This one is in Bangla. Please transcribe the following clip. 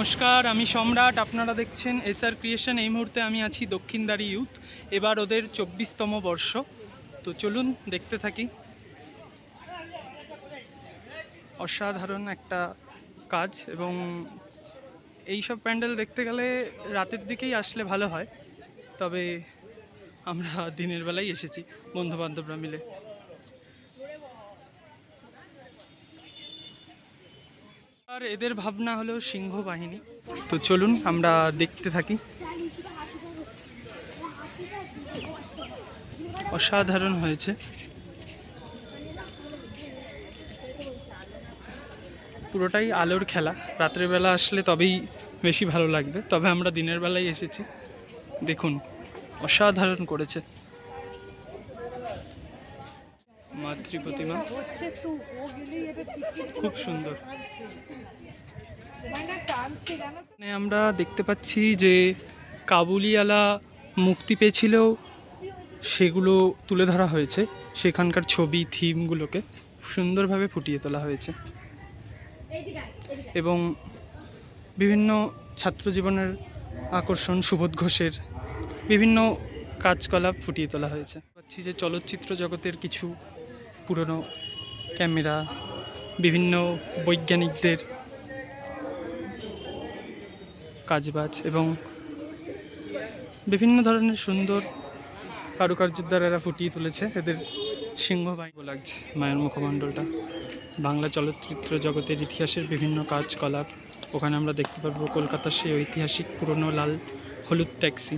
নমস্কার, আমি সম্রাট। আপনারা দেখছেন এসআর ক্রিয়েশন। এই মুহূর্তে আমি আছি দক্ষিণদারি ইউথ। এবার ওদের 24তম বর্ষ। তো চলুন দেখতে থাকি। অসাধারণ একটা কাজ, এবং এই সব প্যান্ডেল দেখতে গেলে রাতের দিকেই আসলে ভালো হয়। তবে আমরা দিনের বেলায় এসেছি বন্ধুবান্ধবরা মিলে। আর এদের ভাবনা হলো সিংহ বাহিনী। তো চলুন আমরা দেখতে থাকি। অসাধারণ হয়েছে। পুরোটাই আলোর খেলা। রাত্রেবেলা আসলে তবেই বেশি ভালো লাগবে, তবে আমরা দিনের বেলায় এসেছি। দেখুন, অসাধারণ করেছে। মাতৃ প্রতিমা খুব সুন্দর। আমরা দেখতে পাচ্ছি যে কাবুলিওয়ালা মুক্তি পেয়েছিল, সেগুলো তুলে ধরা হয়েছে। সেখানকার ছবি, থিমগুলোকে সুন্দরভাবে ফুটিয়ে তোলা হয়েছে, এবং বিভিন্ন ছাত্র জীবনের আকর্ষণ, সুবোধ ঘোষের বিভিন্ন কাজকলাপ ফুটিয়ে তোলা হয়েছে। পাচ্ছি যে চলচ্চিত্র জগতের কিছু পুরনো ক্যামেরা, বিভিন্ন বৈজ্ঞানিকদের কাজবাজ, এবং বিভিন্ন ধরনের সুন্দর কারুকার্যের দ্বারা এরা ফুটিয়ে তুলেছে এদের সিংহবাহিনী। লাগছে মায়ের মুখমণ্ডলটা। বাংলা চলচ্চিত্র জগতের ইতিহাসের বিভিন্ন কাজকলাপ ওখানে আমরা দেখতে পারবো। কলকাতার সেই ঐতিহাসিক পুরনো লাল হলুদ ট্যাক্সি।